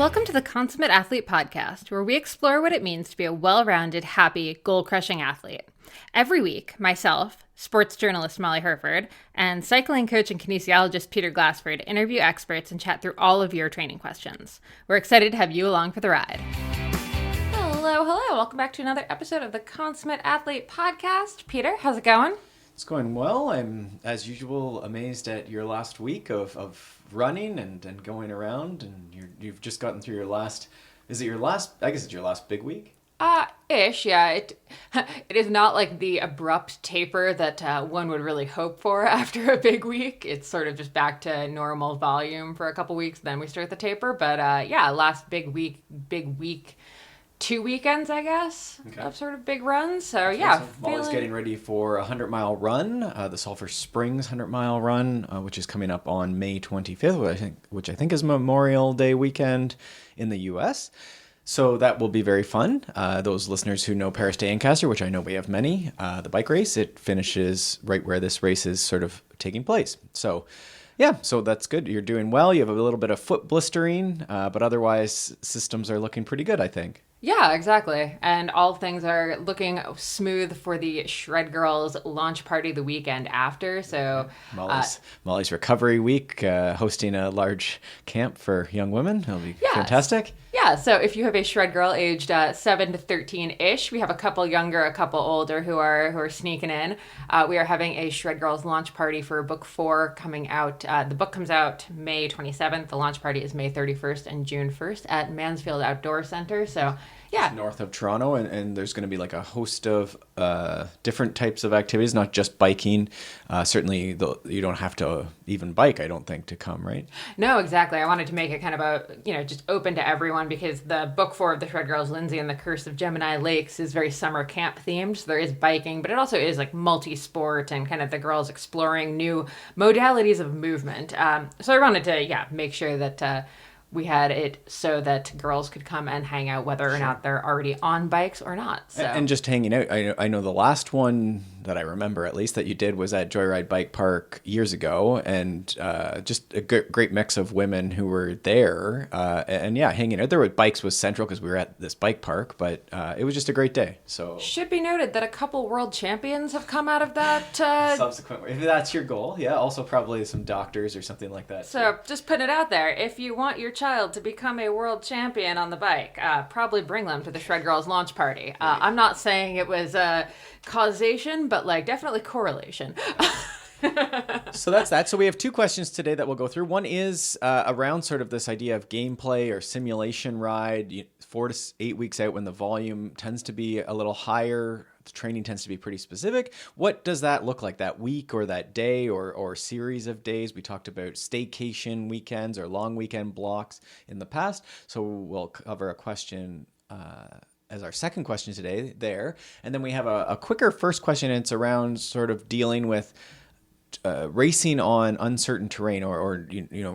Welcome to the Consummate Athlete Podcast, where we explore what it means to be a well-rounded, happy, goal-crushing athlete. Every week, myself, sports journalist Molly Herford, and cycling coach and kinesiologist Peter Glassford interview experts and chat through all of your training questions. We're excited to have you along for the ride. Hello. Welcome back to another episode of the Consummate Athlete Podcast. Peter, how's it going? It's going well. I'm, as usual, amazed at your last week of running and going around, and you've just gotten through your last, is it your last, I guess it's your last big week? Ish, yeah. It is not like the abrupt taper that one would really hope for after a big week. It's sort of just back to normal volume for a couple weeks, then we start the taper. But last big week, 2 weekends, I guess, of sort of big runs. So, yeah. Molly's getting ready for a 100-mile run, the Sulphur Springs 100-mile run, which is coming up on May 25th, which I think is Memorial Day weekend in the U.S., so that will be very fun. Those listeners who know Paris to Ancaster, which I know we have many, the bike race, it finishes right where this race is sort of taking place. So, yeah, so that's good. You're doing well. You have a little bit of foot blistering, but otherwise systems are looking pretty good, I think. Yeah, exactly. And all things are looking smooth for the Shred Girls launch party the weekend after. So Molly's recovery week, hosting a large camp for young women. It'll be fantastic. Yeah, so if you have a Shred Girl aged 7 to 13-ish, we have a couple younger, a couple older who are sneaking in. We are having a Shred Girls launch party for book 4 coming out. The book comes out May 27th. The launch party is May 31st and June 1st at Mansfield Outdoor Center. So, yeah. It's north of Toronto, and there's going to be like a host of different types of activities, not just biking. Certainly, you don't have to even bike, I don't think, to come, right? No, exactly. I wanted to make it kind of just open to everyone, because the book 4 of the Shred Girls, Lindsay and the Curse of Gemini Lakes, is very summer camp themed. So there is biking, but it also is like multi-sport and kind of the girls exploring new modalities of movement. So I wanted to, make sure that we had it so that girls could come and hang out, whether or not they're already on bikes or not. So. And just hanging out. I know the last one that I remember, at least, that you did was at Joyride Bike Park years ago, and just a great mix of women who were there. Hanging out. There were bikes was central because we were at this bike park, but it was just a great day. So should be noted that a couple world champions have come out of that. Subsequently, if that's your goal, also probably some doctors or something like that. So just put it out there. If you want your child to become a world champion on the bike, probably bring them to the Shred Girls launch party. Right. I'm not saying it was causation, but definitely correlation. So that's that. So we have 2 questions today that we'll go through. One is around sort of this idea of gameplay or simulation ride, 4 to 8 weeks out when the volume tends to be a little higher. The training tends to be pretty specific. What does that look like that week or that day or series of days? We talked about staycation weekends or long weekend blocks in the past. So we'll cover a question as our second question today there. And then we have a quicker first question, and it's around sort of dealing with racing on uncertain terrain or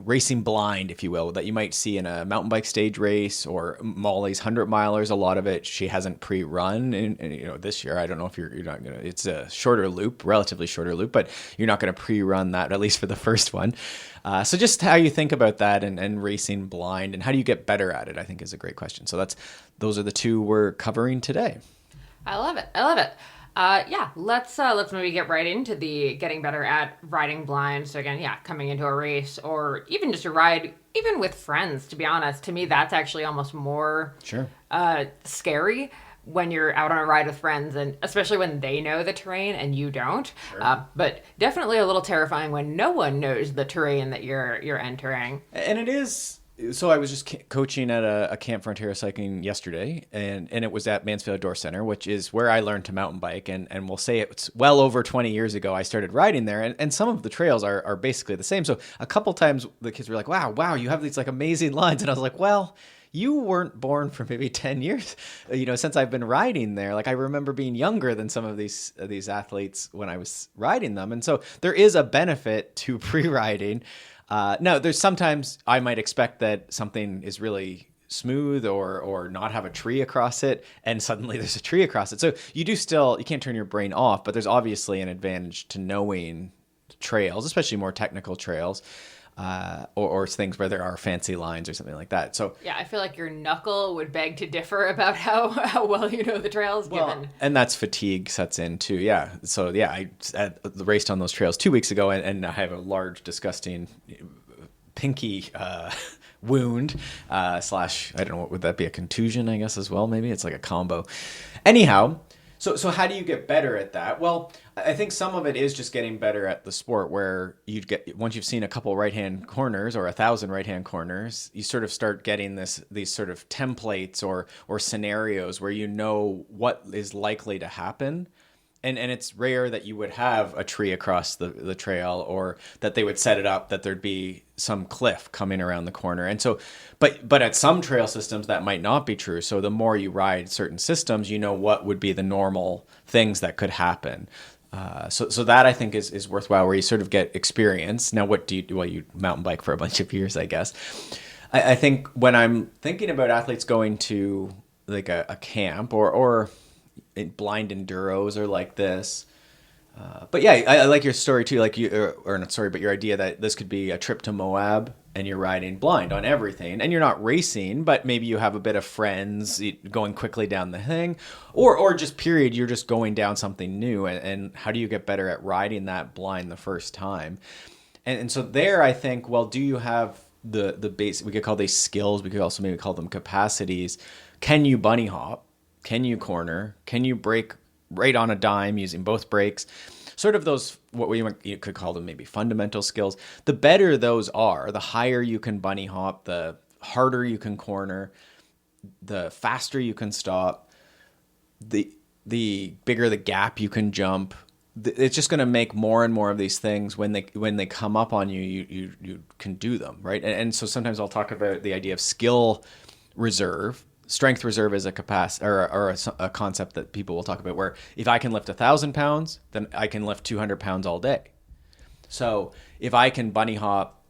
racing blind, if you will, that you might see in a mountain bike stage race or Molly's 100-milers. A lot of it she hasn't pre-run and this year. I don't know if you're not going to, it's a shorter loop, relatively shorter loop, but you're not going to pre-run that, at least for the first one. So just how you think about that and racing blind, and how do you get better at it, I think is a great question. So those are the 2 we're covering today. I love it. Let's maybe get right into the getting better at riding blind. So again, coming into a race or even just a ride, even with friends, to be honest, to me, that's actually almost more scary when you're out on a ride with friends, and especially when they know the terrain and you don't. Sure. But definitely a little terrifying when no one knows the terrain that you're entering. And it is. So I was just coaching at a camp for Ontario Cycling yesterday, and it was at Mansfield Outdoor Center, which is where I learned to mountain bike. And we'll say it's well over 20 years ago I started riding there, and some of the trails are basically the same. So a couple times the kids were like, wow, you have these like amazing lines. And I was like, well, you weren't born for maybe 10 years, since I've been riding there. Like I remember being younger than some of these athletes when I was riding them. And so there is a benefit to pre-riding. Now, there's sometimes I might expect that something is really smooth or not have a tree across it, and suddenly there's a tree across it. So you can't turn your brain off, but there's obviously an advantage to knowing trails, especially more technical trails. or things where there are fancy lines or something like that. So yeah, I feel like your knuckle would beg to differ about how well you know the trails. Given and that's fatigue sets in too. Yeah. So yeah, I raced on those trails 2 weeks ago, and I have a large, disgusting pinky wound slash, I don't know, what would that be, a contusion, I guess, as well? Maybe it's like a combo. Anyhow. So how do you get better at that? Well, I think some of it is just getting better at the sport, where once you've seen a couple right-hand corners or 1,000 right-hand corners, you sort of start getting these sort of templates or scenarios where you know what is likely to happen. And it's rare that you would have a tree across the trail, or that they would set it up that there'd be some cliff coming around the corner. And so, but at some trail systems that might not be true. So the more you ride certain systems, you know what would be the normal things that could happen. So that I think is worthwhile, where you sort of get experience. Now, what do you do? Well, you mountain bike for a bunch of years, I guess. I think when I'm thinking about athletes going to like a camp or blind enduros or like this. But yeah, I like your story too, like or not story, but your idea that this could be a trip to Moab and you're riding blind on everything, and you're not racing, but maybe you have a bit of friends going quickly down the thing, or just period, you're just going down something new, and how do you get better at riding that blind the first time? And so there, I think, well, do you have the base? We could call these skills. We could also maybe call them capacities. Can you bunny hop? Can you corner? Can you brake right on a dime using both brakes? Sort of those, you could call them maybe fundamental skills. The better those are, the higher you can bunny hop, the harder you can corner, the faster you can stop, the bigger the gap you can jump. It's just going to make more and more of these things when they come up on you, you can do them, right? And so sometimes I'll talk about the idea of skill reserve. Strength reserve is a capacity or a concept that people will talk about, where if I can lift 1,000 pounds, then I can lift 200 pounds all day. So if I can bunny hop,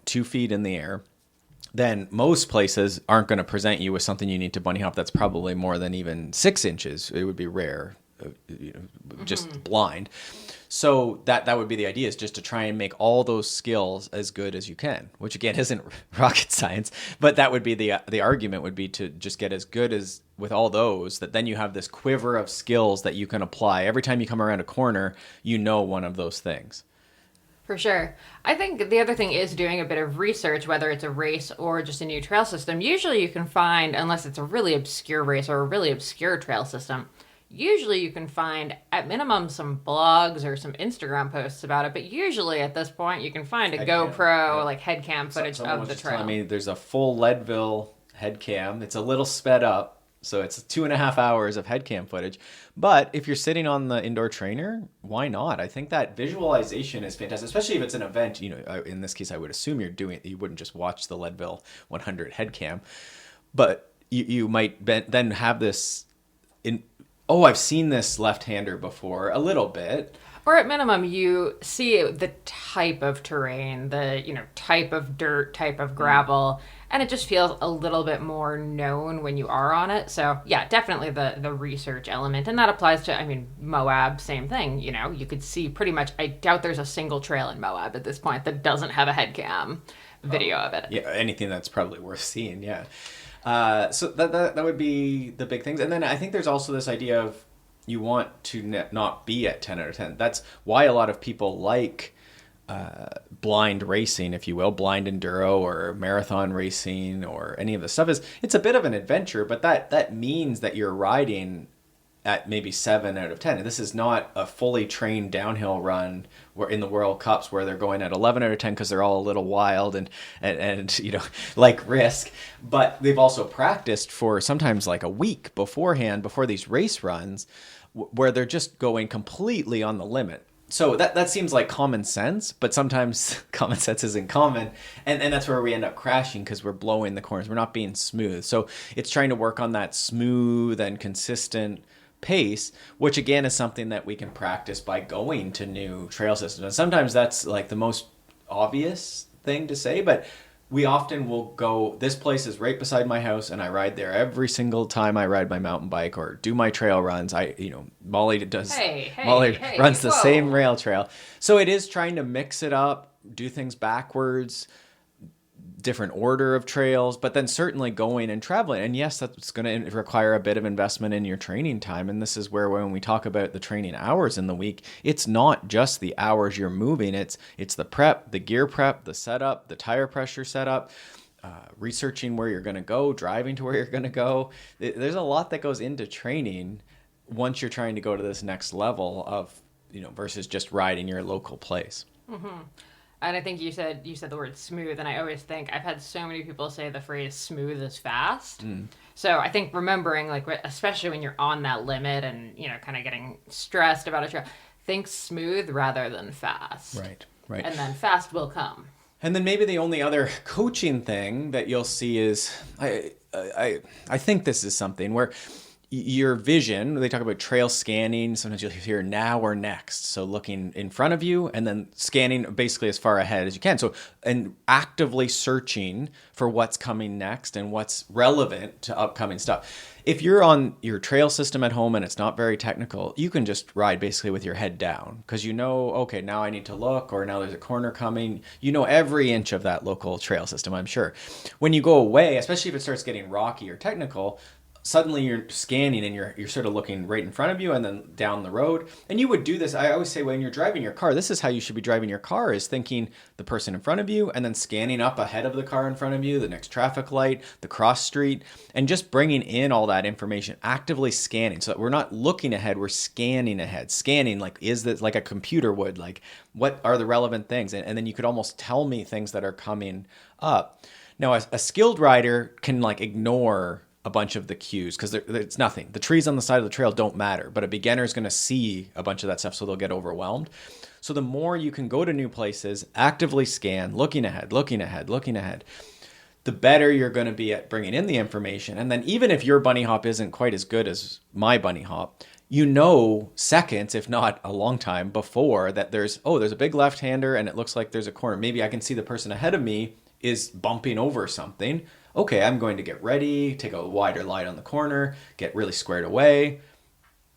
2 feet in the air, then most places aren't going to present you with something you need to bunny hop that's probably more than even 6 inches. It would be rare, just blind. So that would be the idea, is just to try and make all those skills as good as you can, which again isn't rocket science, but that would be the argument would be to just get as good as with all those, that then you have this quiver of skills that you can apply. Every time you come around a corner, you know one of those things. For sure. I think the other thing is doing a bit of research, whether it's a race or just a new trail system. Usually you can find, unless it's a really obscure race or a really obscure trail system, usually you can find at minimum some blogs or some Instagram posts about it, but usually at this point you can find a GoPro, like head cam footage of the trail. I mean, there's a full Leadville head cam. It's a little sped up, so it's 2.5 hours of head cam footage. But if you're sitting on the indoor trainer, why not? I think that visualization is fantastic, especially if it's an event. In this case, I would assume you wouldn't just watch the Leadville 100 head cam, but you might then have this I've seen this left-hander before a little bit. Or at minimum, you see the type of terrain, the type of dirt, type of gravel, and it just feels a little bit more known when you are on it. So yeah, definitely the research element, and that applies to, Moab, same thing. You could see pretty much. I doubt there's a single trail in Moab at this point that doesn't have a head cam video of it. Yeah, anything that's probably worth seeing. Yeah. So that would be the big things. And then I think there's also this idea of you want to not be at 10 out of 10. That's why a lot of people like blind racing, if you will, blind enduro or marathon racing or any of the stuff. It's a bit of an adventure, but that means that you're riding at maybe 7 out of 10. And this is not a fully trained downhill run where in the World Cups where they're going at 11 out of 10 because they're all a little wild and like risk. But they've also practiced for sometimes like a week beforehand, before these race runs, where they're just going completely on the limit. So that seems like common sense, but sometimes common sense isn't common. And that's where we end up crashing, because we're blowing the corners. We're not being smooth. So it's trying to work on that smooth and consistent pace, which again is something that we can practice by going to new trail systems. And sometimes that's like the most obvious thing to say, but we often will go, this place is right beside my house and I ride there every single time I ride my mountain bike or do my trail runs. Molly runs the same rail trail. So it is trying to mix it up, do things backwards, different order of trails, but then certainly going and traveling. And yes, that's going to require a bit of investment in your training time. And this is where when we talk about the training hours in the week, it's not just the hours you're moving. It's the prep, the gear prep, the setup, the tire pressure setup, researching where you're going to go, driving to where you're going to go. There's a lot that goes into training once you're trying to go to this next level of, versus just riding your local place. Mm-hmm. And I think you said the word smooth, and I always think I've had so many people say the phrase smooth is fast. So I think remembering, like, especially when you're on that limit and, kind of getting stressed about a trail, think smooth rather than fast. Right. And then fast will come. And then maybe the only other coaching thing that you'll see is, I think this is something where your vision, they talk about trail scanning. Sometimes you'll hear now or next. So looking in front of you and then scanning basically as far ahead as you can. So, and actively searching for what's coming next and what's relevant to upcoming stuff. If you're on your trail system at home and it's not very technical, you can just ride basically with your head down because okay, now I need to look, or now there's a corner coming. Every inch of that local trail system, I'm sure. When you go away, especially if it starts getting rocky or technical, suddenly you're scanning and you're sort of looking right in front of you and then down the road. And you would do this. I always say when you're driving your car, this is how you should be driving your car, is thinking the person in front of you and then scanning up ahead of the car in front of you, the next traffic light, the cross street, and just bringing in all that information, actively scanning. So that we're not looking ahead, we're scanning ahead. Scanning, like, is this like a computer would, like, what are the relevant things? And then you could almost tell me things that are coming up. Now, a skilled rider can, like, ignore a bunch of the cues because it's nothing. The trees on the side of the trail don't matter, but a beginner is going to see a bunch of that stuff, so they'll get overwhelmed. So the more you can go to new places, actively scan, looking ahead, the better you're going to be at bringing in the information. And then even if your bunny hop isn't quite as good as my bunny hop, seconds, if not a long time before, that there's a big left-hander and it looks like there's a corner. Maybe I can see the person ahead of me is bumping over something. Okay, I'm going to get ready, take a wider light on the corner, get really squared away,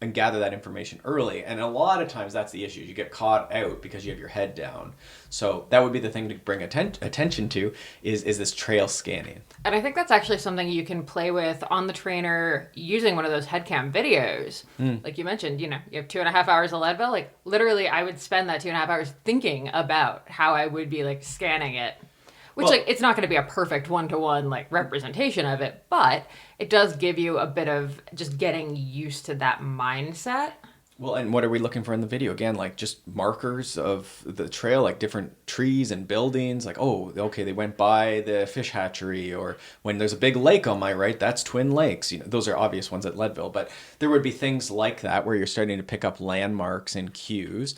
and gather that information early. And a lot of times that's the issue. You get caught out because you have your head down. So that would be the thing to bring attention to is this trail scanning. And I think that's actually something you can play with on the trainer using one of those headcam videos. Like you mentioned, you have 2.5 hours of Leadville. Like, literally, I would spend that 2.5 hours thinking about how I would be, like, scanning it. Which, it's not going to be a perfect one-to-one, like, representation of it, but it does give you a bit of just getting used to that mindset. Well, and what are we looking for in the video? Again, like, just markers of the trail, like different trees and buildings. Like, oh, okay, they went by the fish hatchery, or when there's a big lake on my right, that's Twin Lakes. Those are obvious ones at Leadville, but there would be things like that where you're starting to pick up landmarks and cues.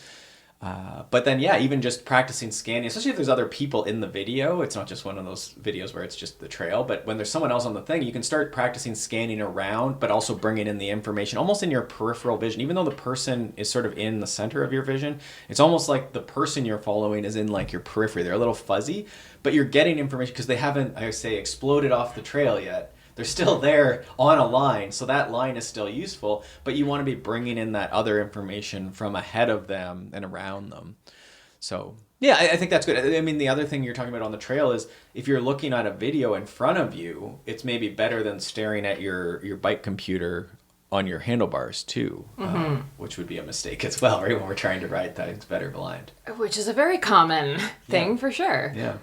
But then, even just practicing scanning, especially if there's other people in the video. It's not just one of those videos where it's just the trail, but when there's someone else on the thing, you can start practicing scanning around, but also bringing in the information almost in your peripheral vision. Even though the person is sort of in the center of your vision, it's almost like the person you're following is in, like, your periphery. They're a little fuzzy, but you're getting information because they haven't, I say, exploded off the trail yet. They're still there on a line, so that line is still useful, but you want to be bringing in that other information from ahead of them and around them. So, I think that's good. I mean, the other thing you're talking about on the trail is if you're looking at a video in front of you, it's maybe better than staring at your bike computer on your handlebars too, which would be a mistake as well, right? When we're trying to ride things better blind. Which is a very common thing for sure. Yeah.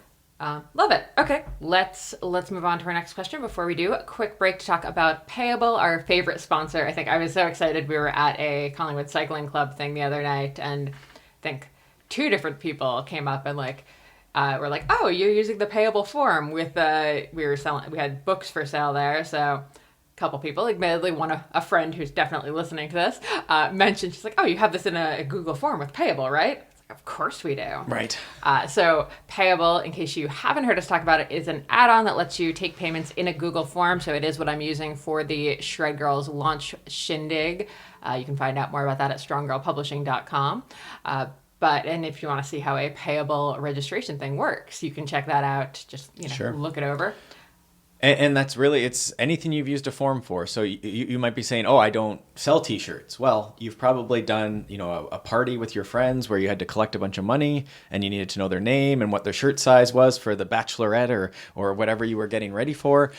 Love it. Okay, let's move on to our next question. Before we do, a quick break to talk about Payable, our favorite sponsor. I think I was so excited. We were at a Collingwood Cycling Club thing the other night, and I think 2 different people came up and were like, "Oh, you're using the Payable form with we had books for sale there." So a couple people, admittedly a friend who's definitely listening to this, mentioned, she's like, "Oh, you have this in a Google form with Payable, right?" Of course we do. Right. So Payable, in case you haven't heard us talk about it, is an add-on that lets you take payments in a Google form. So it is what I'm using for the Shred Girls launch shindig. You can find out more about that at stronggirlpublishing.com. And if you want to see how a Payable registration thing works, you can check that out. Just, Sure. Look it over. And that's really, it's anything you've used a form for. So you might be saying, oh, I don't sell t-shirts. Well, you've probably done, a party with your friends where you had to collect a bunch of money and you needed to know their name and what their shirt size was for the bachelorette or whatever you were getting ready for.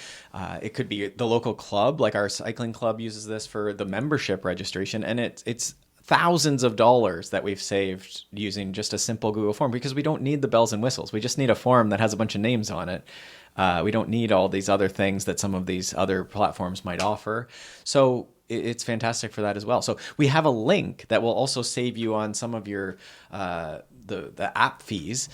It could be the local club, like our cycling club uses this for the membership registration. And it's thousands of dollars that we've saved using just a simple Google form, because we don't need the bells and whistles. We just need a form that has a bunch of names on it. We don't need all these other things that some of these other platforms might offer. So it's fantastic for that as well. So we have a link that will also save you on some of your the app fees.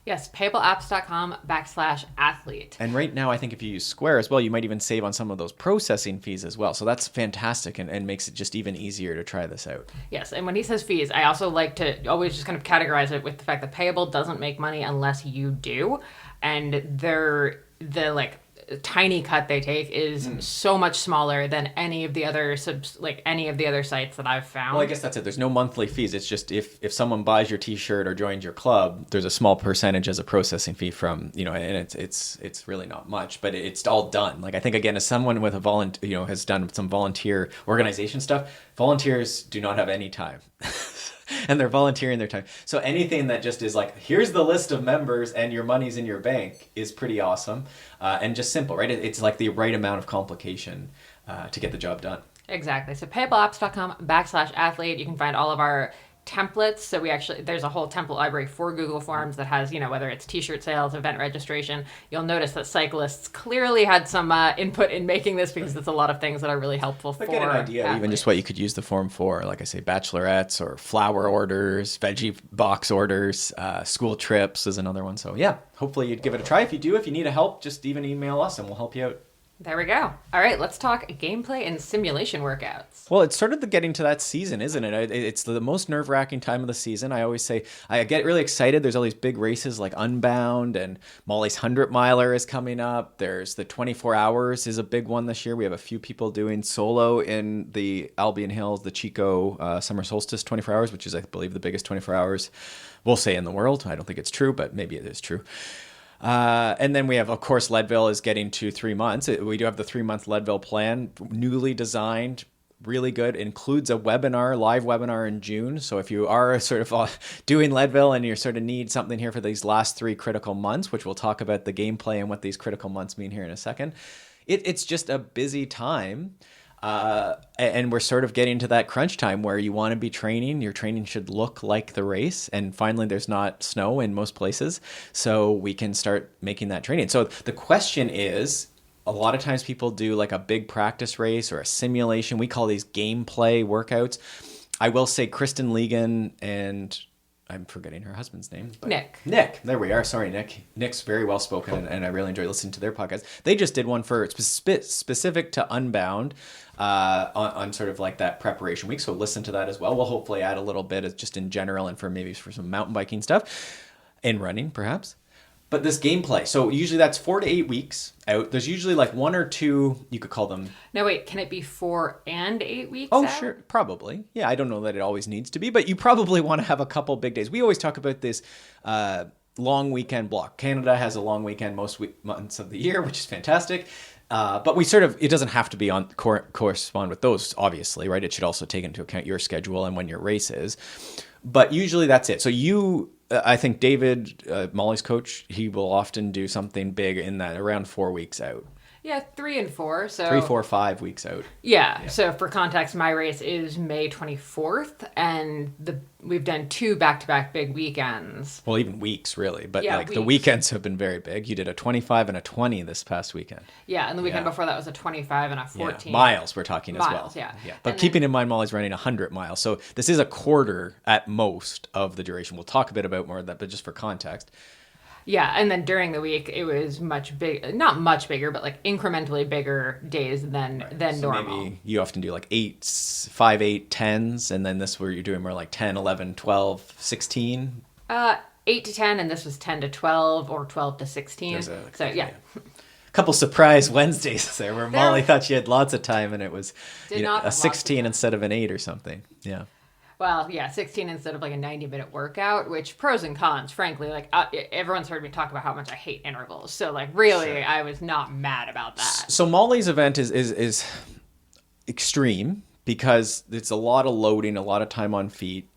Yes, payableapps.com/athlete. And right now, I think if you use Square as well, you might even save on some of those processing fees as well. So that's fantastic and makes it just even easier to try this out. Yes, and when he says fees, I also like to always just kind of categorize it with the fact that Payable doesn't make money unless you do. And the tiny cut they take is so much smaller than any of the other sites that I've found. Well, I guess that's it. There's no monthly fees. It's just if someone buys your T-shirt or joins your club, there's a small percentage as a processing fee from, and it's really not much, but it's all done. Like, I think, again, as someone with a has done some volunteer organization stuff, volunteers do not have any time. And they're volunteering their time. So anything that just is like, here's the list of members and your money's in your bank is pretty awesome and just simple, right? It's like the right amount of complication to get the job done. Exactly. So payableapps.com/athlete. You can find all of our templates. So there's a whole template library for Google Forms that has, whether it's t-shirt sales, event registration. You'll notice that cyclists clearly had some input in making this, because there's a lot of things that are really helpful for get an idea athletes. Even just what you could use the form for, like I say, bachelorettes or flower orders, veggie box orders, school trips is another one. So yeah, hopefully you'd give it a try. If you do, if you need help, just even email us and we'll help you out. There we go. All right, let's talk gameplay and simulation workouts. Well, it's sort of getting to that season, isn't it? It's the most nerve-wracking time of the season. I always say, I get really excited. There's all these big races like Unbound, and Molly's 100-miler is coming up. There's the 24 Hours is a big one this year. We have a few people doing solo in the Albion Hills, the Chico Summer Solstice 24 Hours, which is, I believe, the biggest 24 hours, we'll say, in the world. I don't think it's true, but maybe it is true. And then we have, of course, Leadville is getting to 3 months. We do have the 3-month Leadville plan, newly designed, really good. It includes a live webinar in June. So if you are sort of doing Leadville and you sort of need something here for these last 3 critical months, which we'll talk about the gameplay and what these critical months mean here in a second, it's just a busy time. And we're sort of getting to that crunch time where you want to be training. Your training should look like the race. And finally, there's not snow in most places, so we can start making that training. So the question is, a lot of times people do like a big practice race or a simulation. We call these gameplay workouts. I will say Kristen Legan and I'm forgetting her husband's name. Nick. There we are. Sorry, Nick. Nick's very well spoken, and I really enjoy listening to their podcast. They just did one for specific to Unbound on sort of like that preparation week. So listen to that as well. We'll hopefully add a little bit just in general and for some mountain biking stuff and running perhaps. But this gameplay, so usually that's 4 to 8 weeks out. There's usually like 1 or 2, you could call them. No, wait, can it be 4 and 8 weeks out? out? Sure, probably. Yeah, I don't know that it always needs to be, but you probably want to have a couple big days. We always talk about this long weekend block. Canada has a long weekend most months of the year, which is fantastic. But it doesn't have to be on correspond with those, obviously, right? It should also take into account your schedule and when your race is. But usually that's it. So I think David, Molly's coach, he will often do something big in that around 4 weeks out. Yeah, 3 and 4. So 3, 4, 5 weeks out. Yeah. So for context, my race is May 24th, and we've done 2 back-to-back big weekends. Well, even weeks, really. But weeks. The weekends have been very big. You did a 25 and a 20 this past weekend. Yeah, and the weekend before that was a 25 and a 14. Yeah. Miles we're talking as well. Miles, yeah. But keeping in mind, Molly's running 100 miles. So this is a quarter at most of the duration. We'll talk a bit about more of that, but just for context. Yeah, and then during the week, it was not much bigger, but like incrementally bigger days than normal. Maybe you often do like 5, 8, 10s, and then this where you're doing more like 10, 11, 12, 16? 8 to 10, and this was 10 to 12 or 12 to 16. A couple surprise Wednesdays there where Molly thought she had lots of time and it was a 16 instead of an 8 or something. Yeah. Well, yeah, 16 instead of like a 90-minute workout, which pros and cons, frankly, like everyone's heard me talk about how much I hate intervals. So like really, sure. I was not mad about that. So Molly's event is extreme because it's a lot of loading, a lot of time on feet.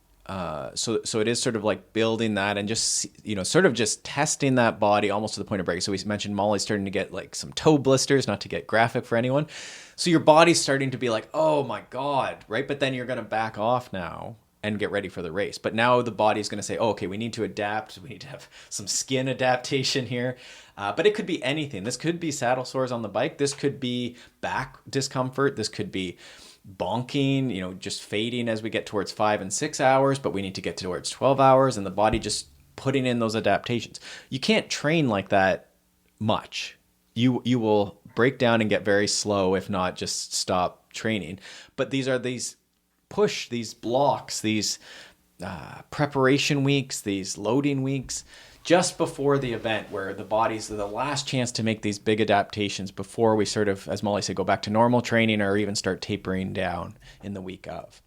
So it is sort of like building that and just, sort of just testing that body almost to the point of break. So we mentioned Molly's starting to get like some toe blisters, not to get graphic for anyone. So your body's starting to be like, oh my God, right? But then you're going to back off now and get ready for the race. But now the body's going to say, oh, okay, we need to adapt. We need to have some skin adaptation here. But it could be anything. This could be saddle sores on the bike. This could be back discomfort. This could be bonking, just fading as we get towards 5 and 6 hours, but we need to get towards 12 hours and the body just putting in those adaptations. You can't train like that much. You will break down and get very slow, if not just stop training. But these are these blocks, these preparation weeks, these loading weeks, just before the event where the body's the last chance to make these big adaptations before we sort of, as Molly said, go back to normal training or even start tapering down in the week of.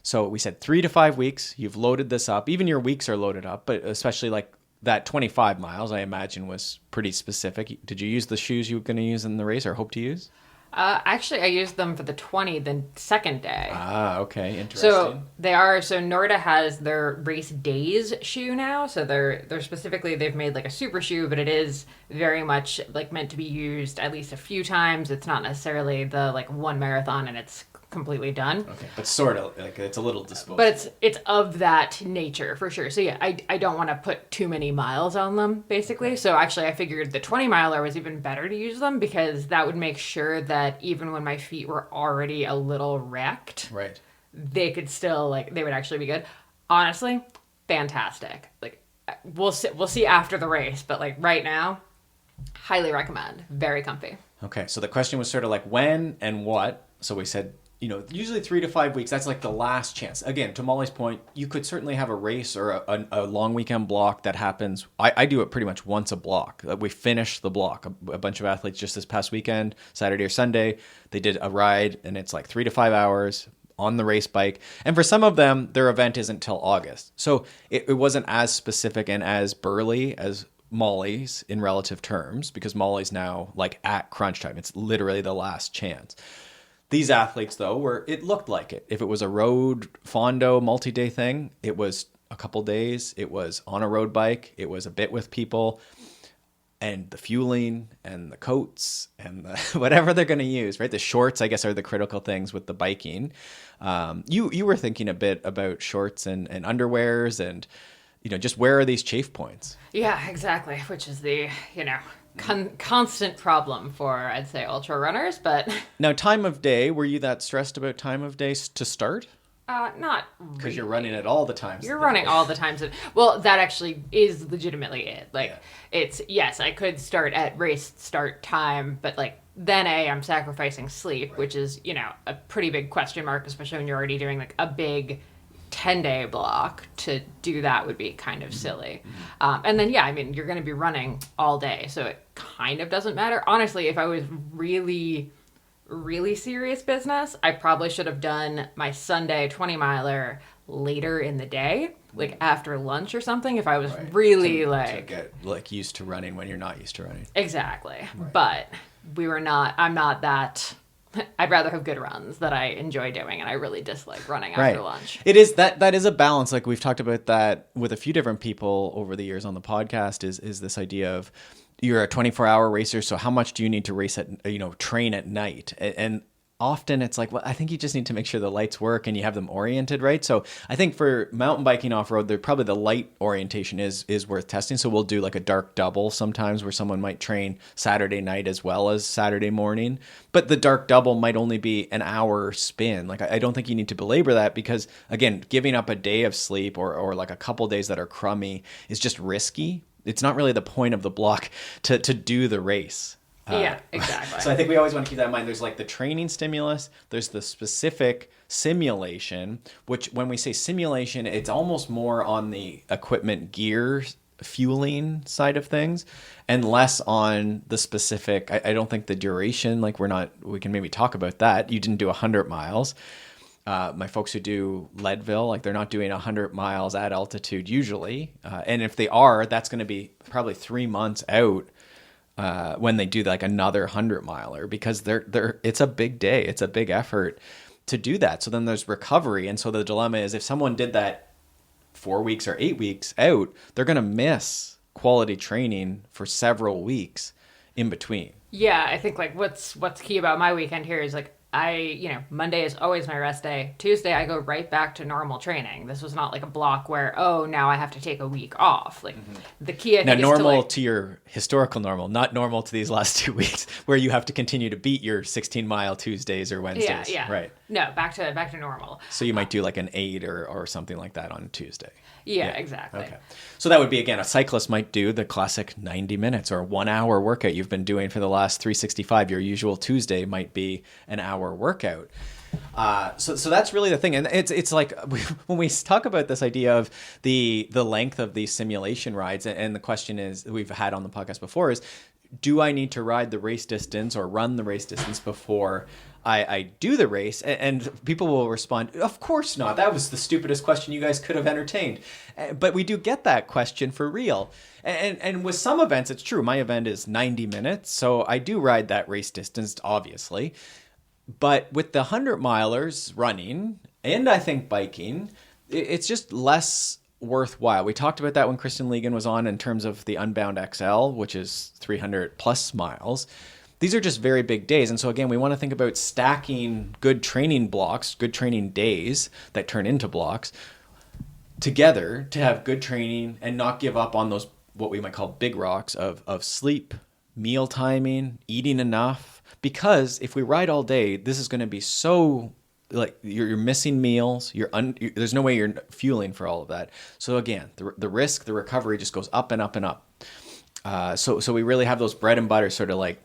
So we said 3 to 5 weeks, you've loaded this up. Even your weeks are loaded up, but especially like that 25 miles, I imagine, was pretty specific. Did you use the shoes you were going to use in the race or hope to use? Actually, I used them for the 20, the second day. Ah, okay. Interesting. So Norda has their race days shoe now. So they're specifically, they've made like a super shoe, but it is very much like meant to be used at least a few times. It's not necessarily the like one marathon and it's completely done. Okay, but sort of like it's a little disposable. But it's of that nature for sure. So yeah, I don't want to put too many miles on them basically. Okay. So actually I figured the 20 miler was even better to use them because that would make sure that even when my feet were already a little wrecked, right, they could still they would actually be good. Honestly, fantastic. Like we'll see after the race, but like right now, highly recommend. Very comfy. Okay, so the question was sort of like when and what. So we said, usually 3 to 5 weeks, that's like the last chance. Again, to Molly's point, you could certainly have a race or a long weekend block that happens. I do it pretty much once a block. We finish the block. A bunch of athletes just this past weekend, Saturday or Sunday, they did a ride and it's like 3 to 5 hours on the race bike. And for some of them, their event isn't till August. So it wasn't as specific and as burly as Molly's in relative terms because Molly's now like at crunch time. It's literally the last chance. These athletes, though, it looked like it. If it was a road fondo multi-day thing, it was a couple days. It was on a road bike. It was a bit with people. And the fueling and the coats and the whatever they're going to use, right? The shorts, I guess, are the critical things with the biking. You were thinking a bit about shorts and underwears and, just where are these chafe points? Yeah, exactly. Which is the, constant problem for, I'd say, ultra runners, but... Now, time of day, were you that stressed about time of day to start? Not Because really. You're running it all the time. You're running all the times. Well, that actually is legitimately it. It's, yes, I could start at race start time, but then I'm sacrificing sleep, right, which is, a pretty big question mark, especially when you're already doing a big 10-day block. To do that would be kind of silly. And then, you're going to be running all day, so it kind of doesn't matter. Honestly, if I was really, really serious business, I probably should have done my Sunday 20 miler later in the day, after lunch or something, if I was right, really to get used to running when you're not used to running. Exactly. Right. But I'm not that... I'd rather have good runs that I enjoy doing, and I really dislike running after lunch. It is that is a balance. Like we've talked about that with a few different people over the years on the podcast. Is this idea of you're a 24-hour racer, so how much do you need to race at train at night? And often it's like, well, I think you just need to make sure the lights work and you have them oriented right. So I think for mountain biking off-road, probably the light orientation is worth testing. So we'll do like a dark double sometimes where someone might train Saturday night as well as Saturday morning. But the dark double might only be an hour spin. I don't think you need to belabor that because, again, giving up a day of sleep or like a couple days that are crummy is just risky. It's not really the point of the block to do the race. Yeah, exactly. So I think we always want to keep that in mind. There's the training stimulus. There's the specific simulation, which when we say simulation, it's almost more on the equipment gear fueling side of things and less on the specific. I don't think the duration, we can maybe talk about that. You didn't do 100 miles. My folks who do Leadville, like they're not doing 100 miles at altitude usually. And if they are, that's going to be probably 3 months out when they do like another 100 miler, because it's a big day. It's a big effort to do that. So then there's recovery. And so the dilemma is if someone did that 4 weeks or 8 weeks out, they're going to miss quality training for several weeks in between. Yeah, I think like what's key about my weekend here is like Monday is always my rest day. Tuesday, I go right back to normal training. This was not like a block where, now I have to take a week off. Like the key, I think, now, is normal to your historical normal, not normal to these last 2 weeks where you have to continue to beat your 16-mile Tuesdays or Wednesdays. Yeah. Right. No, back to normal. So you might do like an 8 or something like that on Tuesday. Yeah, exactly. Okay. So that would be, again, a cyclist might do the classic 90 minutes or 1 hour workout you've been doing for the last 365. Your usual Tuesday might be an hour workout. So that's really the thing. And it's like when we talk about this idea of the length of these simulation rides, and the question is we've had on the podcast before is, do I need to ride the race distance or run the race distance before I do the race? And people will respond, of course not. That was the stupidest question you guys could have entertained. But we do get that question for real. And with some events, it's true. My event is 90 minutes. So I do ride that race distance, obviously. But with the 100 milers running, and I think biking, it's just less worthwhile. We talked about that when Kristen Legan was on in terms of the Unbound XL, which is 300 plus miles. These are just very big days. And so again, we want to think about stacking good training blocks, good training days that turn into blocks together to have good training and not give up on those, what we might call big rocks of sleep, meal timing, eating enough. Because if we ride all day, this is going to be so like you're missing meals. There's no way you're fueling for all of that. So again, the risk, the recovery just goes up and up and up. So we really have those bread and butter sort of like,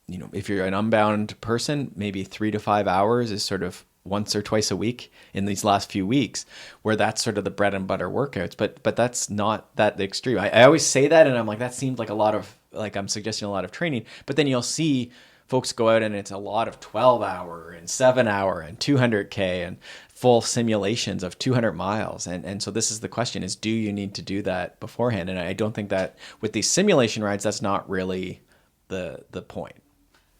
if you're an unbound person, maybe 3 to 5 hours is sort of once or twice a week in these last few weeks, where that's sort of the bread and butter workouts. But that's not that extreme. I always say that, and I'm like, that seems like a lot of, like I'm suggesting a lot of training. But then you'll see folks go out and it's a lot of 12-hour and 7-hour and 200K and full simulations of 200 miles. And so this is the question is, do you need to do that beforehand? And I don't think that with these simulation rides, that's not really the point.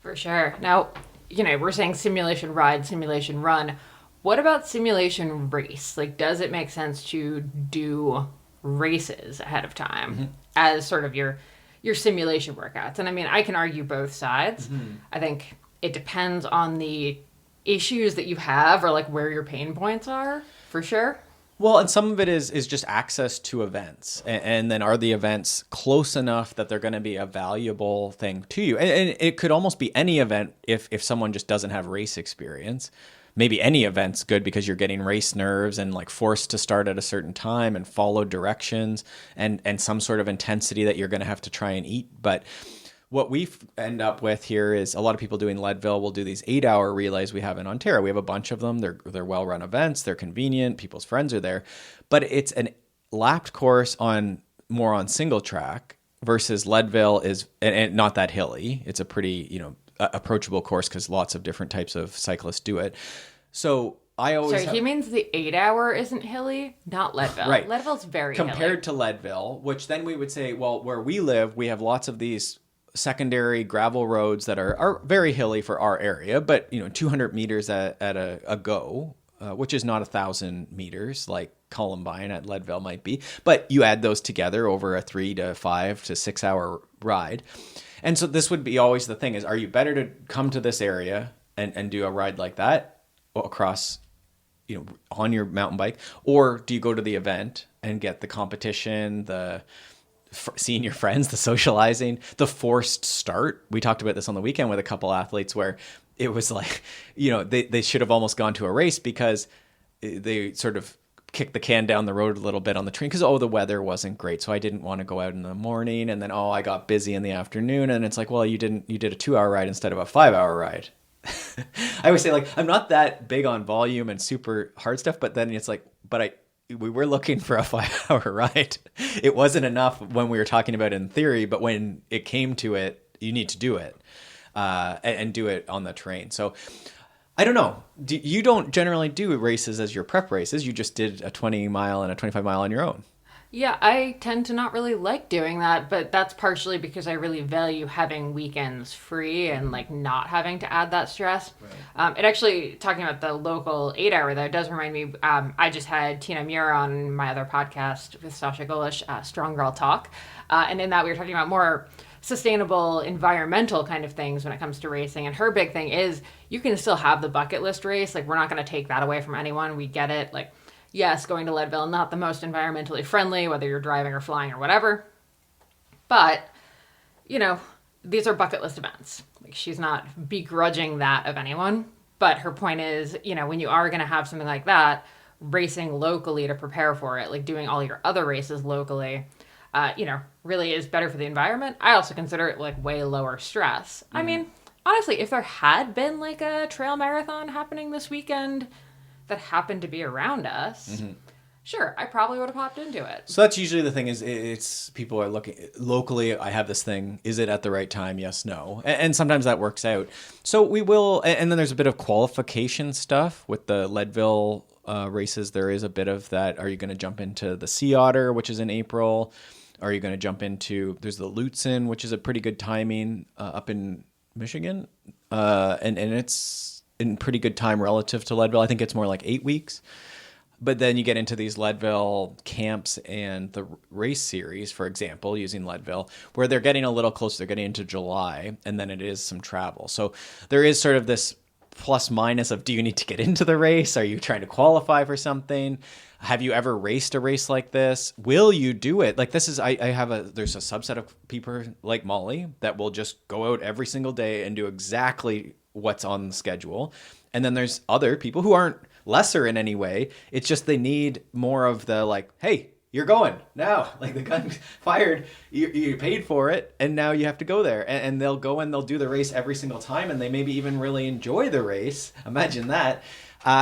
For sure. Now, we're saying simulation ride, simulation run. What about simulation race? Like, does it make sense to do races ahead of time as sort of your simulation workouts? And I mean, I can argue both sides. I think it depends on the issues that you have or like where your pain points are, for sure. Well, and some of it is just access to events. And then are the events close enough that they're going to be a valuable thing to you? And it could almost be any event if someone just doesn't have race experience. Maybe any event's good because you're getting race nerves and like forced to start at a certain time and follow directions and some sort of intensity that you're going to have to try and eat. But what we end up with here is a lot of people doing Leadville will do these 8-hour relays we have in Ontario. We have a bunch of them. They're well-run events. They're convenient. People's friends are there. But it's an lapped course more on single track versus Leadville is and not that hilly. It's a pretty, approachable course because lots of different types of cyclists do it. So I always... Sorry, he means the 8-hour isn't hilly, not Leadville. Right. Leadville's very hilly. Compared to Leadville, which then we would say, well, where we live, we have lots of these secondary gravel roads that are very hilly for our area, but 200 meters at a go, which is not 1,000 meters like Columbine at Leadville might be, but you add those together over a 3 to 5 to 6 hour ride. And so this would be always the thing is, are you better to come to this area and do a ride like that across, on your mountain bike, or do you go to the event and get the competition, seeing your friends, the socializing, the forced start? We talked about this on the weekend with a couple athletes where it was like, they should have almost gone to a race because they sort of kicked the can down the road a little bit on the train because, the weather wasn't great. So I didn't want to go out in the morning. And then, I got busy in the afternoon. And it's like, well, you did a 2-hour ride instead of a 5-hour ride. I always say, like, I'm not that big on volume and super hard stuff, but then it's like, we were looking for a 5-hour ride. It wasn't enough when we were talking about it in theory, but when it came to it, you need to do it and do it on the train. So I don't know. You don't generally do races as your prep races. You just did a 20 mile and a 25 mile on your own. Yeah, I tend to not really like doing that, but that's partially because I really value having weekends free and like not having to add that stress. Right. It actually, talking about the local 8-hour, though, does remind me, I just had Tina Muir on my other podcast with Sasha Golish, Strong Girl Talk. And in that we were talking about more sustainable environmental kind of things when it comes to racing. And her big thing is you can still have the bucket list race. Like, we're not going to take that away from anyone. We get it. Like, yes, going to Leadville, not the most environmentally friendly, whether you're driving or flying or whatever. But, you know, these are bucket list events. Like, she's not begrudging that of anyone. But her point is, you know, when you are going to have something like that, racing locally to prepare for it, like doing all your other races locally, you know, really is better for the environment. I also consider it like way lower stress. I mean, honestly, if there had been like a trail marathon happening this weekend that happened to be around us, sure, I probably would have popped into it. So that's usually the thing is it's people are looking locally. I have this thing. Is it at the right time? Yes, no. And sometimes that works out. So we will. And then there's a bit of qualification stuff with the Leadville races. There is a bit of that. Are you going to jump into the Sea Otter, which is in April? Are you going to jump into, there's the Lutsen, which is a pretty good timing up in Michigan. And it's in pretty good time relative to Leadville. I think it's more like 8 weeks. But then you get into these Leadville camps and the race series, for example, using Leadville, where they're getting a little closer. They're getting into July, and then it is some travel. So there is sort of this plus minus of, do you need to get into the race? Are you trying to qualify for something? Have you ever raced a race like this? Will you do it? Like, this is, there's a subset of people like Molly that will just go out every single day and do exactly what's on the schedule. And then there's other people who aren't lesser in any way. It's just they need more of the like, hey, you're going now. Like, the gun's fired, you paid for it, and now you have to go there. And they'll go and they'll do the race every single time, and they maybe even really enjoy the race. Imagine that.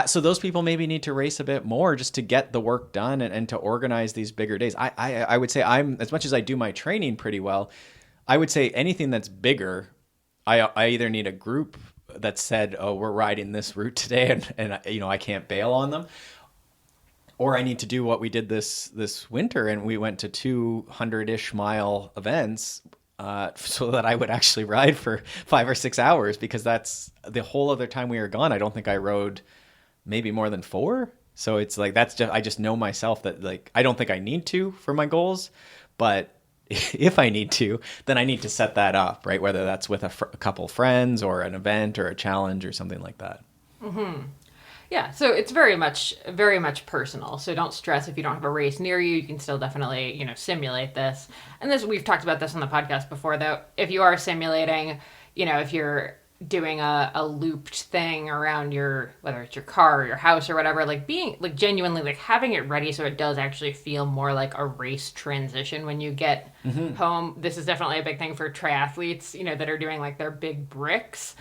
So those people maybe need to race a bit more just to get the work done and to organize these bigger days. I would say I'm, as much as I do my training pretty well, I would say anything that's bigger, I either need a group that said, oh, we're riding this route today and you know, I can't bail on them. Or I need to do what we did this winter, and we went to 200-ish mile events so that I would actually ride for 5 or 6 hours, because that's the whole other time we were gone. I don't think I rode maybe more than 4. So it's like, that's just, I just know myself that, like, I don't think I need to for my goals, but if I need to, then I need to set that up, right? Whether that's with a couple friends or an event or a challenge or something like that. Yeah, so it's very much personal. So don't stress if you don't have a race near you. You can still definitely, you know, simulate this. And this, we've talked about this on the podcast before, though. If you are simulating, you know, if you're doing a looped thing around your, whether it's your car or your house or whatever, like being like genuinely like having it ready so it does actually feel more like a race transition when you get home. This is definitely a big thing for triathletes, you know, that are doing like their big bricks.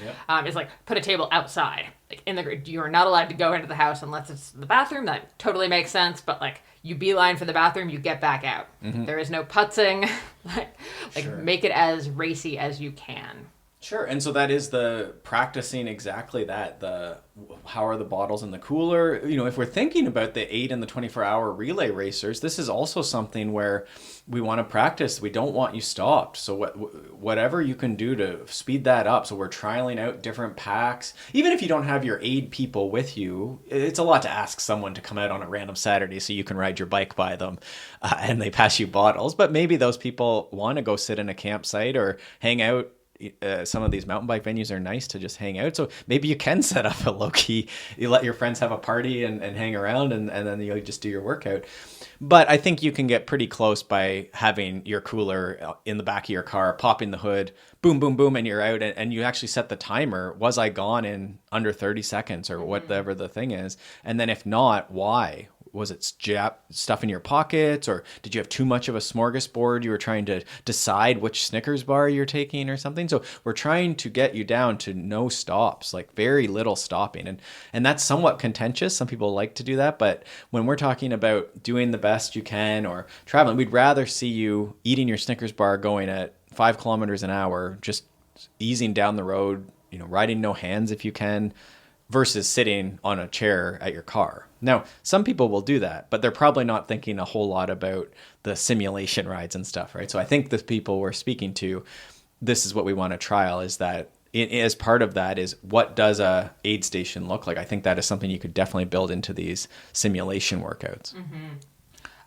Is like put a table outside, like in the, you are not allowed to go into the house unless it's the bathroom. That totally makes sense, but like you beeline for the bathroom, you get back out. There is no putzing. like sure. Make it as racy as you can. Sure. And so that is the practicing exactly that, the how are the bottles in the cooler? You know, if we're thinking about the 8 and the 24-hour relay racers, this is also something where we want to practice. We don't want you stopped. So whatever you can do to speed that up. So we're trialing out different packs. Even if you don't have your aid people with you, it's a lot to ask someone to come out on a random Saturday so you can ride your bike by them and they pass you bottles. But maybe those people want to go sit in a campsite or hang out. Some of these mountain bike venues are nice to just hang out. So maybe you can set up a low key, you let your friends have a party and hang around and then you just do your workout. But I think you can get pretty close by having your cooler in the back of your car, popping the hood, boom, boom, boom, and you're out. And you actually set the timer. Was I gone in under 30 seconds or whatever the thing is? And then if not, why? Was it stuff in your pockets, or did you have too much of a smorgasbord? You were trying to decide which Snickers bar you're taking or something. So we're trying to get you down to no stops, like very little stopping. And that's somewhat contentious. Some people like to do that. But when we're talking about doing the best you can or traveling, we'd rather see you eating your Snickers bar going at 5 kilometers an hour, just easing down the road, you know, riding no hands if you can, versus sitting on a chair at your car. Now, some people will do that, but they're probably not thinking a whole lot about the simulation rides and stuff, right? So I think the people we're speaking to, this is what we want to trial, is that as part of that is, what does a aid station look like? I think that is something you could definitely build into these simulation workouts. Mm-hmm.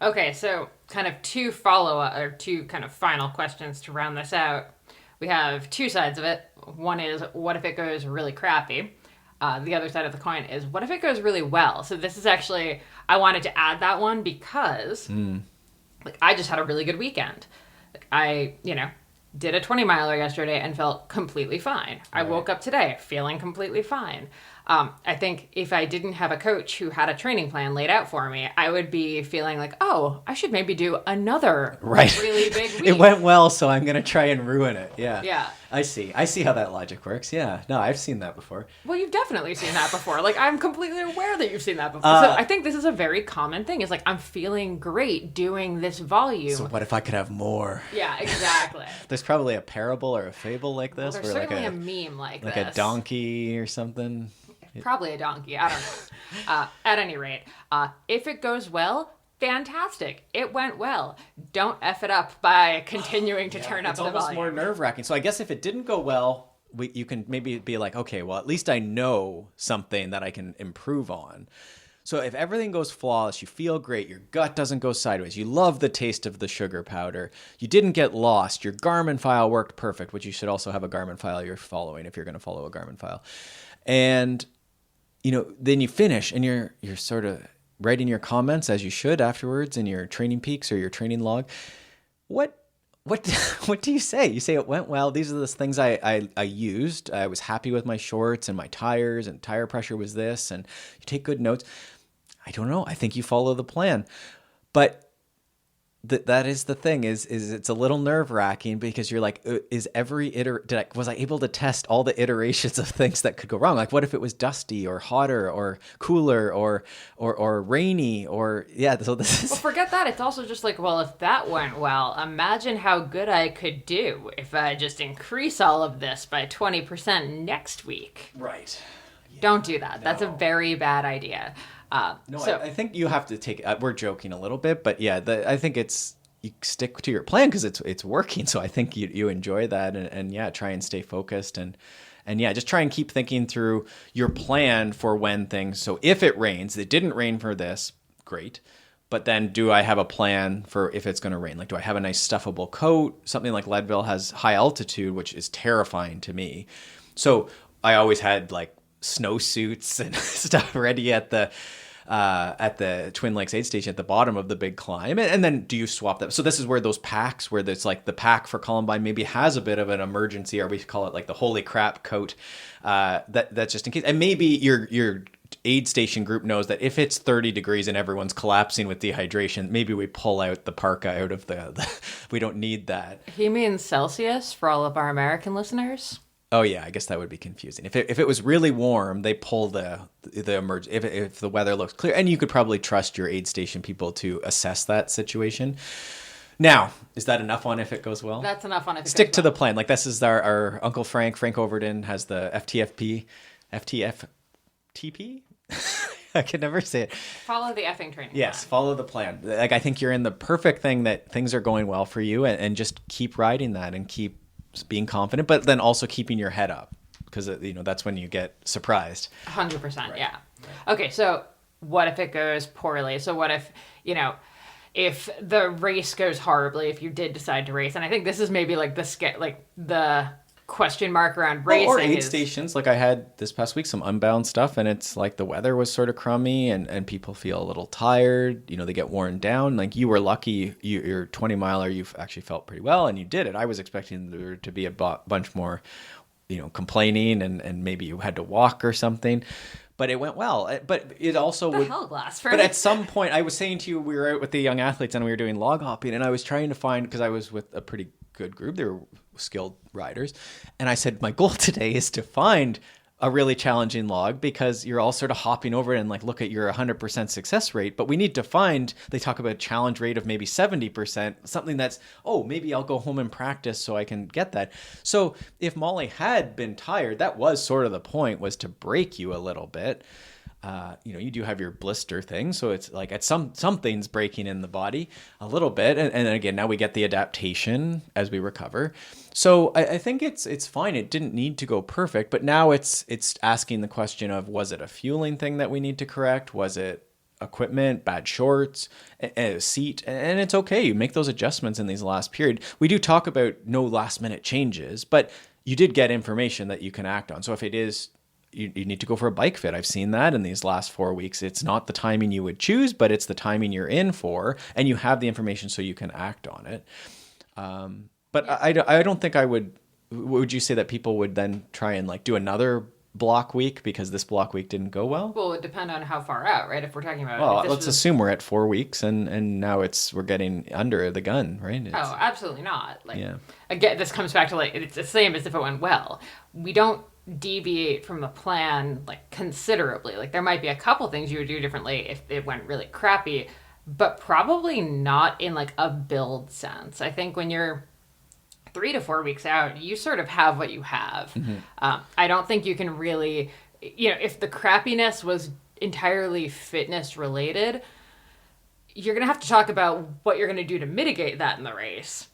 Okay, so kind of two kind of final questions to round this out. We have two sides of it. One is, what if it goes really crappy? The other side of the coin is, what if it goes really well? So this is actually, I wanted to add that one because I just had a really good weekend. I did a 20-miler yesterday and felt completely fine. I woke up today feeling completely fine. I think if I didn't have a coach who had a training plan laid out for me, I would be feeling like, oh, I should maybe do another really big week. It went well, so I'm going to try and ruin it. Yeah. Yeah. I see how that logic works. Yeah. No, I've seen that before. Well, you've definitely seen that before. I'm completely aware that you've seen that before. So I think this is a very common thing. It's I'm feeling great doing this volume. So what if I could have more? Yeah, exactly. There's probably a parable or a fable like this. Well, there's certainly a meme like this. Like a donkey or something. Probably a donkey. I don't know. At any rate, if it goes well, fantastic. It went well. Don't F it up by continuing to turn up the volume. It's almost more nerve-wracking. So I guess if it didn't go well, you can maybe be like, okay, well, at least I know something that I can improve on. So if everything goes flawless, you feel great, your gut doesn't go sideways, you love the taste of the sugar powder, you didn't get lost, your Garmin file worked perfect, which you should also have a Garmin file you're following if you're going to follow a Garmin file. And then you finish and you're sort of writing your comments, as you should afterwards, in your training peaks or your training log. What do you say? You say it went well. These are the things I used. I was happy with my shorts and my tires, and tire pressure was this, and you take good notes. I don't know. I think you follow the plan. But that is the thing, is it's a little nerve-wracking because you're like, was I able to test all the iterations of things that could go wrong? Like, what if it was dusty or hotter or cooler or rainy so this is... Well, forget that. It's also just well, if that went well, imagine how good I could do if I just increase all of this by 20% next week. Right. Yeah. Don't do that. No. That's a very bad idea. I think you have to take. We're joking a little bit, but yeah, I think you stick to your plan because it's working. So I think you enjoy that, and yeah, try and stay focused and yeah, just try and keep thinking through your plan for when things. So if it rains, it didn't rain for this, great. But then, do I have a plan for if it's going to rain? Do I have a nice stuffable coat? Something like Leadville has high altitude, which is terrifying to me. So I always had snowsuits and stuff ready at the Twin Lakes aid station at the bottom of the big climb. And then do you swap them? So this is where those packs, where it's the pack for Columbine maybe has a bit of an emergency, or we call it the holy crap coat, that's just in case. And maybe your aid station group knows that if it's 30 degrees and everyone's collapsing with dehydration, maybe we pull out the parka out of the we don't need that. He means Celsius for all of our American listeners. Oh yeah, I guess that would be confusing. If it was really warm, they pull the emerge if the weather looks clear, and you could probably trust your aid station people to assess that situation. Now, is that enough on if it goes well? That's enough on if it goes well. Stick to the plan. This is our Uncle Frank Overton has the FTP. I can never say it. Follow the effing training plan. Yes, follow the plan. I think you're in the perfect thing, that things are going well for you, and just keep riding that and keep being confident, but then also keeping your head up, because that's when you get surprised. 100%. Right. Yeah. Okay. So what if it goes poorly? So what if, if the race goes horribly, if you did decide to race, and I think this is maybe the question mark around racing. Or aid stations. I had this past week some unbound stuff, and it's the weather was sort of crummy, and people feel a little tired. They get worn down. You were lucky, your 20-miler, you've actually felt pretty well, and you did it. I was expecting there to be a bunch more, complaining, and maybe you had to walk or something. But it went well. But it also would... hell glass for But at some point, I was saying to you, we were out with the young athletes, and we were doing log hopping, and I was trying to find, because I was with a pretty good group, they were skilled riders, and I said, my goal today is to find a really challenging log because you're all sort of hopping over it and like look at your 100% success rate. But we need to find, they talk about a challenge rate of maybe 70%, something that's, oh, maybe I'll go home and practice so I can get that. So if Molly had been tired, that was sort of the point, was to break you a little bit. You do have your blister thing. So it's like at something's breaking in the body a little bit. And again, now we get the adaptation as we recover. So I think it's fine. It didn't need to go perfect, but now it's asking the question of, was it a fueling thing that we need to correct? Was it equipment, bad shorts, a seat? And it's okay. You make those adjustments in these last period. We do talk about no last minute changes, but you did get information that you can act on. So if it is, you need to go for a bike fit. I've seen that in these last 4 weeks. It's not the timing you would choose, but it's the timing you're in for, and you have the information so you can act on it. But I don't think I would you say that people would then try and like do another block week because this block week didn't go well? Well, it would depend on how far out, right? If we're talking about... Well, let's assume we're at 4 weeks and now we're getting under the gun, right? Oh, absolutely not. Again, this comes back to it's the same as if it went well. We don't deviate from the plan considerably. There might be a couple things you would do differently if it went really crappy, but probably not in a build sense. I think when you're 3 to 4 weeks out, you sort of have what you have. Mm-hmm. I don't think you can really, if the crappiness was entirely fitness related, you're going to have to talk about what you're going to do to mitigate that in the race.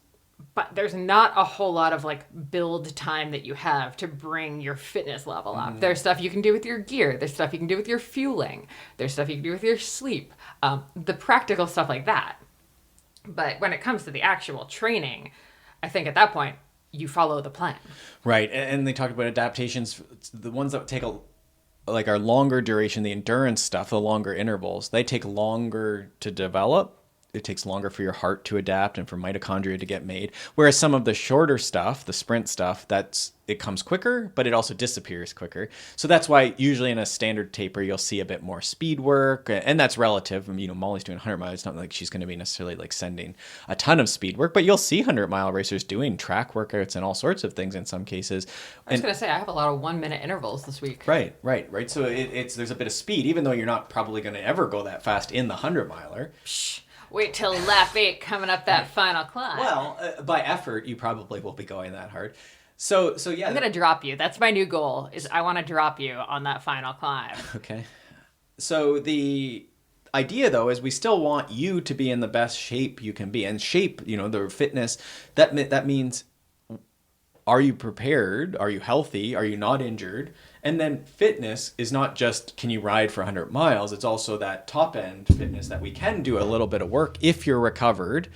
But there's not a whole lot of build time that you have to bring your fitness level up. Mm-hmm. There's stuff you can do with your gear. There's stuff you can do with your fueling. There's stuff you can do with your sleep. The practical stuff like that. But when it comes to the actual training, I think at that point, you follow the plan. Right. And they talked about adaptations, the ones that take our longer duration, the endurance stuff, the longer intervals, they take longer to develop. It takes longer for your heart to adapt and for mitochondria to get made. Whereas some of the shorter stuff, the sprint stuff, it comes quicker, but it also disappears quicker. So that's why usually in a standard taper, you'll see a bit more speed work. And that's relative. Molly's doing 100 miles. It's not like she's going to be necessarily sending a ton of speed work, but you'll see 100-mile racers doing track workouts and all sorts of things in some cases. I was going to say, I have a lot of 1-minute intervals this week. Right. So there's a bit of speed, even though you're not probably going to ever go that fast in the 100-miler. Wait till lap 8 coming up that final climb. Well, by effort, you probably will be going that hard. So yeah. I'm going to drop you. That's my new goal, is I want to drop you on that final climb. Okay. So the idea, though, is we still want you to be in the best shape you can be. And shape, the fitness, that means, are you prepared? Are you healthy? Are you not injured? And then fitness is not just, can you ride for 100 miles? It's also that top end fitness that we can do a little bit of work if you're recovered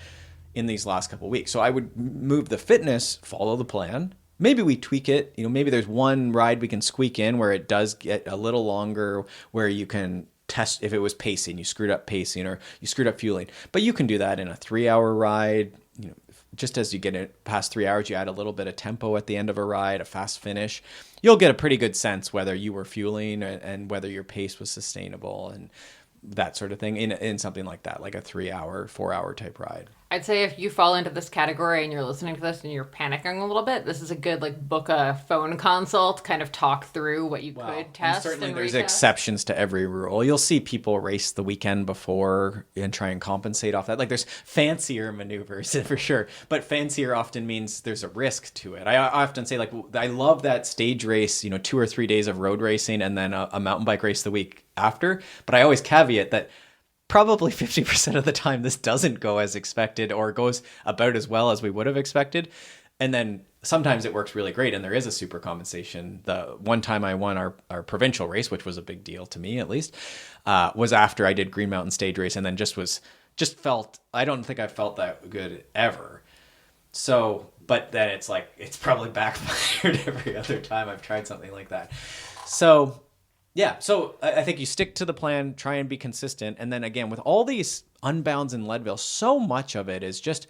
in these last couple of weeks. So I would move the fitness, follow the plan. Maybe we tweak it. Maybe there's one ride we can squeak in where it does get a little longer, where you can test if it was pacing, you screwed up pacing or you screwed up fueling. But you can do that in a 3-hour ride. Just as you get it past 3 hours, you add a little bit of tempo at the end of a ride, a fast finish. You'll get a pretty good sense whether you were fueling and whether your pace was sustainable and that sort of thing in something like that, like a 3-hour, 4-hour type ride. I'd say if you fall into this category and you're listening to this and you're panicking a little bit, this is a good book a phone consult, kind of talk through what you could test. Certainly there's exceptions to every rule. You'll see people race the weekend before and try and compensate off that. There's fancier maneuvers for sure, but fancier often means there's a risk to it. I often say I love that stage race, 2 or 3 days of road racing and then a mountain bike race the week after. But I always caveat that probably 50% of the time this doesn't go as expected or goes about as well as we would have expected. And then sometimes it works really great and there is a super compensation. The one time I won our provincial race, which was a big deal to me at least, was after I did Green Mountain stage race and then I don't think I felt that good ever. So, but then it's probably backfired every other time I've tried something like that. So yeah, so I think you stick to the plan, try and be consistent. And then again, with all these unbounds in Leadville, so much of it is just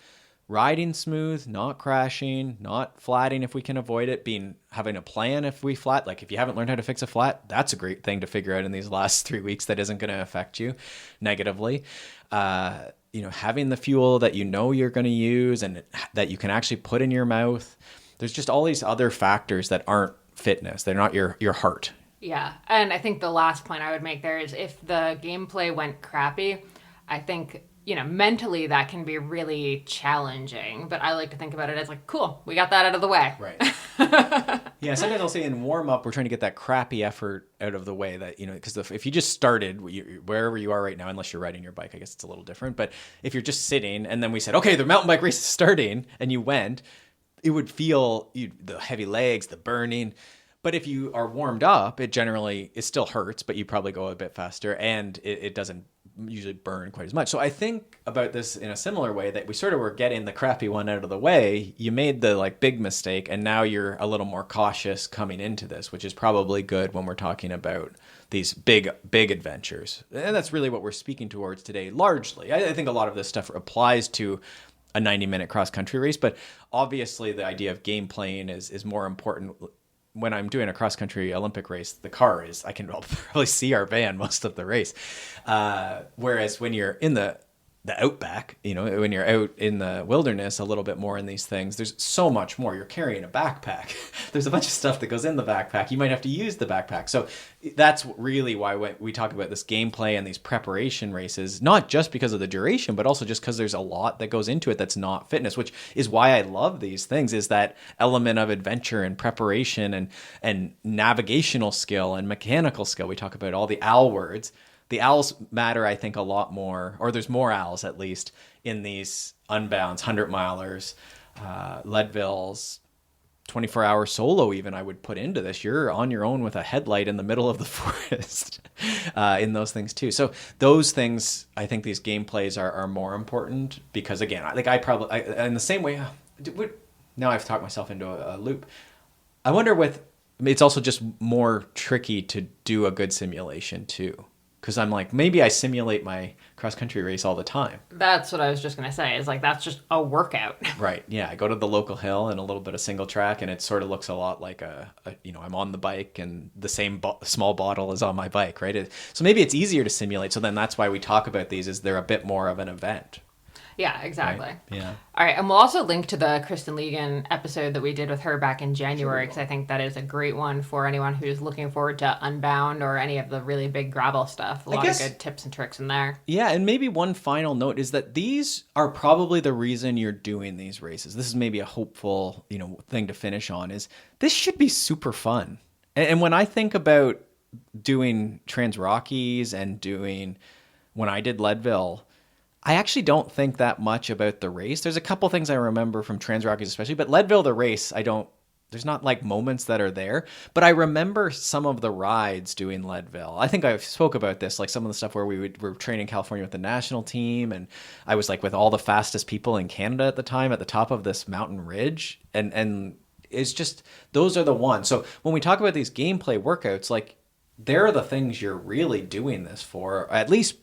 riding smooth, not crashing, not flatting if we can avoid it, having a plan if we flat. If you haven't learned how to fix a flat, that's a great thing to figure out in these last 3 weeks that isn't going to affect you negatively. Having the fuel that you're going to use and that you can actually put in your mouth. There's just all these other factors that aren't fitness. They're not your heart. Yeah. And I think the last point I would make there is if the gameplay went crappy, I think, mentally that can be really challenging. But I like to think about it as like, cool, we got that out of the way. Right. Yeah, sometimes I'll say in warm-up, we're trying to get that crappy effort out of the way that, because if you just started wherever you are right now, unless you're riding your bike, I guess it's a little different. But if you're just sitting and then we said, okay, the mountain bike race is starting and you went, it would feel the heavy legs, the burning. But if you are warmed up, it still hurts, but you probably go a bit faster and it doesn't usually burn quite as much. So I think about this in a similar way that we sort of were getting the crappy one out of the way. You made the big mistake and now you're a little more cautious coming into this, which is probably good when we're talking about these big adventures. And that's really what we're speaking towards today, largely. I think a lot of this stuff applies to a 90-minute cross-country race, but obviously the idea of game playing is more important. When I'm doing a cross-country Olympic race, the car I can probably see our van most of the race. Whereas when you're in the outback, when you're out in the wilderness a little bit more in these things, there's so much more. You're carrying a backpack. There's a bunch of stuff that goes in the backpack. You might have to use the backpack. So that's really why we talk about this gameplay and these preparation races, not just because of the duration, but also just because there's a lot that goes into it that's not fitness, which is why I love these things, is that element of adventure and preparation and navigational skill and mechanical skill. We talk about all the OWL words. The owls matter, I think, a lot more, or there's more owls at least in these unbounds, 100-milers, Leadvilles, 24-hour solo even I would put into this. You're on your own with a headlight in the middle of the forest in those things too. So those things, I think these gameplays are more important because, again, in the same way, now I've talked myself into a loop. I wonder it's also just more tricky to do a good simulation too. Because I'm like, maybe I simulate my cross-country race all the time. That's what I was just going to say, is that's just a workout. Right, yeah. I go to the local hill and a little bit of single track, and it sort of looks a lot like I'm on the bike and the same small bottle is on my bike, right? So maybe it's easier to simulate. So then that's why we talk about these, is they're a bit more of an event. Yeah, exactly. Right? Yeah. All right, and we'll also link to the Kristen Legan episode that we did with her back in January, because I think that is a great one for anyone who's looking forward to Unbound or any of the really big gravel stuff. A lot of good tips and tricks in there. Yeah, and maybe one final note is that these are probably the reason you're doing these races. This is maybe a hopeful, thing to finish on, is this should be super fun. And when I think about doing Trans Rockies and when I did Leadville, I actually don't think that much about the race. There's a couple things I remember from Trans Rockies especially, but Leadville, the race, there's not moments that are there, but I remember some of the rides doing Leadville. I think I spoke about this, some of the stuff where we were training in California with the national team, and I was with all the fastest people in Canada at the time at the top of this mountain ridge, and it's just, those are the ones. So when we talk about these gameplay workouts, they're the things you're really doing this for, at least,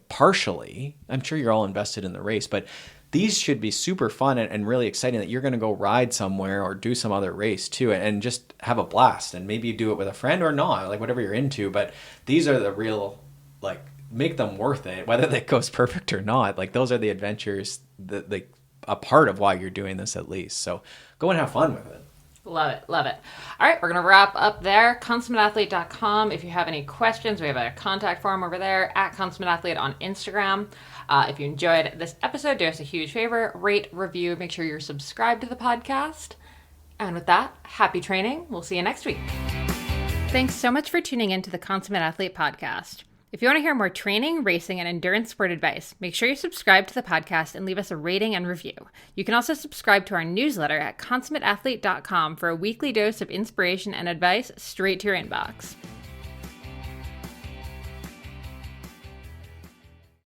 partially. I'm sure you're all invested in the race, but these should be super fun and really exciting that you're going to go ride somewhere or do some other race too and just have a blast. And maybe you do it with a friend or not, whatever you're into. But these are the real, make them worth it, whether that goes perfect or not. Those are the adventures, a part of why you're doing this at least. So go and have fun with it. Love it. Love it. All right, we're going to wrap up there. ConsummateAthlete.com. If you have any questions, we have a contact form over there at Consummate Athlete on Instagram. If you enjoyed this episode, do us a huge favor, rate, review, make sure you're subscribed to the podcast. And with that, happy training. We'll see you next week. Thanks so much for tuning in to the Consummate Athlete Podcast. If you want to hear more training, racing, and endurance sport advice, make sure you subscribe to the podcast and leave us a rating and review. You can also subscribe to our newsletter at consummateathlete.com for a weekly dose of inspiration and advice straight to your inbox.